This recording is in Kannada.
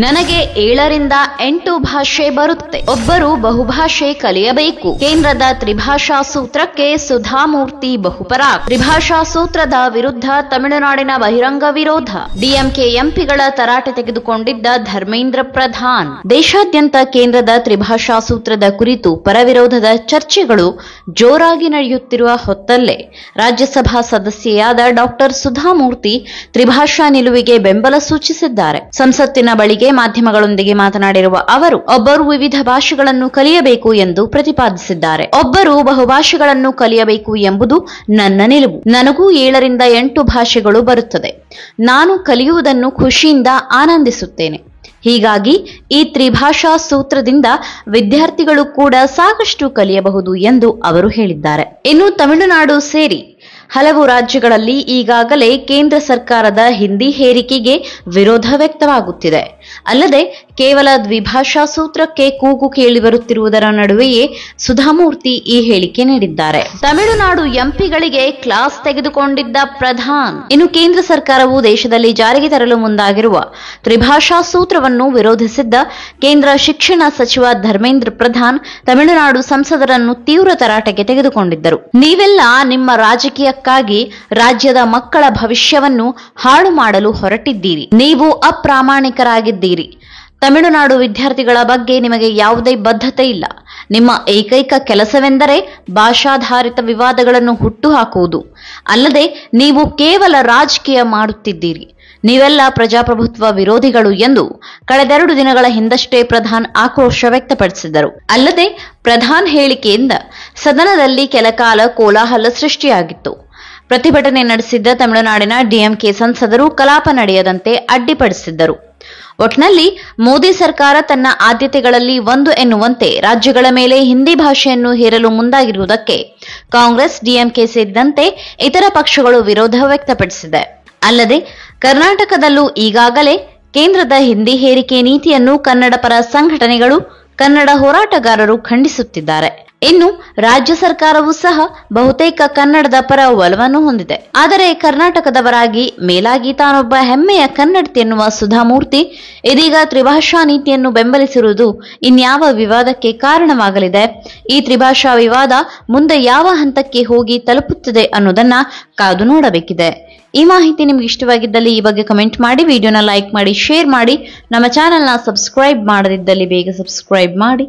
ನನಗೆ 7ರಿಂದ 8 ಭಾಷೆ ಬರುತ್ತೆ. ಒಬ್ಬರು ಬಹುಭಾಷೆ ಕಲಿಯಬೇಕು. ಕೇಂದ್ರದ ತ್ರಿಭಾಷಾ ಸೂತ್ರಕ್ಕೆ ಸುಧಾಮೂರ್ತಿ ಬಹುಪರಾಗ್. ತ್ರಿಭಾಷಾ ಸೂತ್ರದ ವಿರುದ್ಧ ತಮಿಳುನಾಡಿನ ಬಹಿರಂಗ ವಿರೋಧ. ಡಿಎಂಕೆ ಎಂಪಿಗಳ ತರಾಟೆ ತೆಗೆದುಕೊಂಡಿದ್ದ ಧರ್ಮೇಂದ್ರ ಪ್ರಧಾನ್. ದೇಶಾದ್ಯಂತ ಕೇಂದ್ರದ ತ್ರಿಭಾಷಾ ಸೂತ್ರದ ಕುರಿತು ಪರವಿರೋಧದ ಚರ್ಚೆಗಳು ಜೋರಾಗಿ ನಡೆಯುತ್ತಿರುವ ಹೊತ್ತಲ್ಲೇ ರಾಜ್ಯಸಭಾ ಸದಸ್ಯೆಯಾದ ಡಾಕ್ಟರ್ ಸುಧಾಮೂರ್ತಿ ತ್ರಿಭಾಷಾ ನಿಲುವಿಗೆ ಬೆಂಬಲ ಸೂಚಿಸಿದ್ದಾರೆ. ಸಂಸತ್ತಿನ ಬಳಿಗೆ ಮಾಧ್ಯಮಗಳೊಂದಿಗೆ ಮಾತನಾಡಿರುವ ಅವರು, ಒಬ್ಬರು ವಿವಿಧ ಭಾಷೆಗಳನ್ನು ಕಲಿಯಬೇಕು ಎಂದು ಪ್ರತಿಪಾದಿಸಿದ್ದಾರೆ. ಒಬ್ಬರು ಬಹುಭಾಷೆಗಳನ್ನು ಕಲಿಯಬೇಕು ಎಂಬುದು ನನ್ನ ನಿಲುವು. ನನಗೂ 7ರಿಂದ 8 ಭಾಷೆಗಳು ಬರುತ್ತದೆ. ನಾನು ಕಲಿಯುವುದನ್ನು ಖುಷಿಯಿಂದ ಆನಂದಿಸುತ್ತೇನೆ. ಹೀಗಾಗಿ ಈ ತ್ರಿಭಾಷಾ ಸೂತ್ರದಿಂದ ವಿದ್ಯಾರ್ಥಿಗಳು ಕೂಡ ಸಾಕಷ್ಟು ಕಲಿಯಬಹುದು ಎಂದು ಅವರು ಹೇಳಿದ್ದಾರೆ. ಇನ್ನು ತಮಿಳುನಾಡು ಸೇರಿ ಹಲವು ರಾಜ್ಯಗಳಲ್ಲಿ ಈಗಾಗಲೇ ಕೇಂದ್ರ ಸರ್ಕಾರದ ಹಿಂದಿ ಹೇರಿಕೆಗೆ ವಿರೋಧ ವ್ಯಕ್ತವಾಗುತ್ತಿದೆ. ಅಲ್ಲದೆ ಕೇವಲ ದ್ವಿಭಾಷಾ ಸೂತ್ರಕ್ಕೆ ಕೂಗು ಕೇಳಿಬರುತ್ತಿರುವುದರ ನಡುವೆಯೇ ಸುಧಾಮೂರ್ತಿ ಈ ಹೇಳಿಕೆ ನೀಡಿದ್ದಾರೆ. ತಮಿಳುನಾಡು ಎಂಪಿಗಳಿಗೆ ಕ್ಲಾಸ್ ತೆಗೆದುಕೊಂಡಿದ್ದ ಪ್ರಧಾನ್. ಇನ್ನು ಕೇಂದ್ರ ಸರ್ಕಾರವು ದೇಶದಲ್ಲಿ ಜಾರಿಗೆ ತರಲು ಮುಂದಾಗಿರುವ ತ್ರಿಭಾಷಾ ಸೂತ್ರವನ್ನು ವಿರೋಧಿಸಿದ್ದ ಕೇಂದ್ರ ಶಿಕ್ಷಣ ಸಚಿವ ಧರ್ಮೇಂದ್ರ ಪ್ರಧಾನ್ ತಮಿಳುನಾಡು ಸಂಸದರನ್ನು ತೀವ್ರ ತರಾಟೆಗೆ ತೆಗೆದುಕೊಂಡಿದ್ದರು. ನೀವೆಲ್ಲ ನಿಮ್ಮ ರಾಜಕೀಯಕ್ಕಾಗಿ ರಾಜ್ಯದ ಮಕ್ಕಳ ಭವಿಷ್ಯವನ್ನು ಹಾಳು ಮಾಡಲು ಹೊರಟಿದ್ದೀರಿ. ನೀವು ಅಪ್ರಾಮಾಣಿಕರಾಗಿದ್ದೀರಿ. ತಮಿಳುನಾಡು ವಿದ್ಯಾರ್ಥಿಗಳ ಬಗ್ಗೆ ನಿಮಗೆ ಯಾವುದೇ ಬದ್ಧತೆ ಇಲ್ಲ. ನಿಮ್ಮ ಏಕೈಕ ಕೆಲಸವೆಂದರೆ ಭಾಷಾಧಾರಿತ ವಿವಾದಗಳನ್ನು ಹುಟ್ಟುಹಾಕುವುದು. ಅಲ್ಲದೆ ನೀವು ಕೇವಲ ರಾಜಕೀಯ ಮಾಡುತ್ತಿದ್ದೀರಿ. ನೀವೆಲ್ಲ ಪ್ರಜಾಪ್ರಭುತ್ವ ವಿರೋಧಿಗಳು ಎಂದು ಕಳೆದೆರಡು ದಿನಗಳ ಹಿಂದಷ್ಟೇ ಪ್ರಧಾನ್ ಆಕ್ರೋಶ ವ್ಯಕ್ತಪಡಿಸಿದ್ದರು. ಅಲ್ಲದೆ ಪ್ರಧಾನ್ ಹೇಳಿಕೆಯಿಂದ ಸದನದಲ್ಲಿ ಕೆಲಕಾಲ ಕೋಲಾಹಲ ಸೃಷ್ಟಿಯಾಗಿತ್ತು. ಪ್ರತಿಭಟನೆ ನಡೆಸಿದ್ದ ತಮಿಳುನಾಡಿನ ಡಿಎಂಕೆ ಸಂಸದರು ಕಲಾಪ ನಡೆಯದಂತೆ ಅಡ್ಡಿಪಡಿಸಿದ್ದರು. ಒಟ್ನಲ್ಲಿ ಮೋದಿ ಸರ್ಕಾರ ತನ್ನ ಆದ್ಯತೆಗಳಲ್ಲಿ ಒಂದು ಎನ್ನುವಂತೆ ರಾಜ್ಯಗಳ ಮೇಲೆ ಹಿಂದಿ ಭಾಷೆಯನ್ನು ಹೇರಲು ಮುಂದಾಗಿರುವುದಕ್ಕೆ ಕಾಂಗ್ರೆಸ್, ಡಿಎಂಕೆ ಸೇರಿದಂತೆ ಇತರ ಪಕ್ಷಗಳು ವಿರೋಧ ವ್ಯಕ್ತಪಡಿಸಿದೆ. ಅಲ್ಲದೆ ಕರ್ನಾಟಕದಲ್ಲೂ ಈಗಾಗಲೇ ಕೇಂದ್ರದ ಹಿಂದಿ ಹೇರಿಕೆ ನೀತಿಯನ್ನು ಕನ್ನಡ ಪರ ಸಂಘಟನೆಗಳು, ಕನ್ನಡ ಹೋರಾಟಗಾರರು ಖಂಡಿಸುತ್ತಿದ್ದಾರೆ. ಇನ್ನು ರಾಜ್ಯ ಸರ್ಕಾರವೂ ಸಹ ಬಹುತೇಕ ಕನ್ನಡದ ಪರ ಒಲವನ್ನು ಹೊಂದಿದೆ. ಆದರೆ ಕರ್ನಾಟಕದವರಾಗಿ ಮೇಲಾಗಿ ತಾನೊಬ್ಬ ಹೆಮ್ಮೆಯ ಕನ್ನಡತಿ ಎನ್ನುವ ಸುಧಾಮೂರ್ತಿ ಇದೀಗ ತ್ರಿಭಾಷಾ ನೀತಿಯನ್ನು ಬೆಂಬಲಿಸಿರುವುದು ಇನ್ಯಾವ ವಿವಾದಕ್ಕೆ ಕಾರಣವಾಗಲಿದೆ? ಈ ತ್ರಿಭಾಷಾ ವಿವಾದ ಮುಂದೆ ಯಾವ ಹಂತಕ್ಕೆ ಹೋಗಿ ತಲುಪುತ್ತದೆ ಅನ್ನೋದನ್ನ ಕಾದು ನೋಡಬೇಕಿದೆ. ಈ ಮಾಹಿತಿ ನಿಮ್ಗೆ ಇಷ್ಟವಾಗಿದ್ದಲ್ಲಿ ಈ ಬಗ್ಗೆ ಕಮೆಂಟ್ ಮಾಡಿ, ವಿಡಿಯೋನ ಲೈಕ್ ಮಾಡಿ, ಶೇರ್ ಮಾಡಿ. ನಮ್ಮ ಚಾನೆಲ್ನ ಸಬ್ಸ್ಕ್ರೈಬ್ ಮಾಡದಿದ್ದಲ್ಲಿ ಬೇಗ ಸಬ್ಸ್ಕ್ರೈಬ್ ಮಾಡಿ.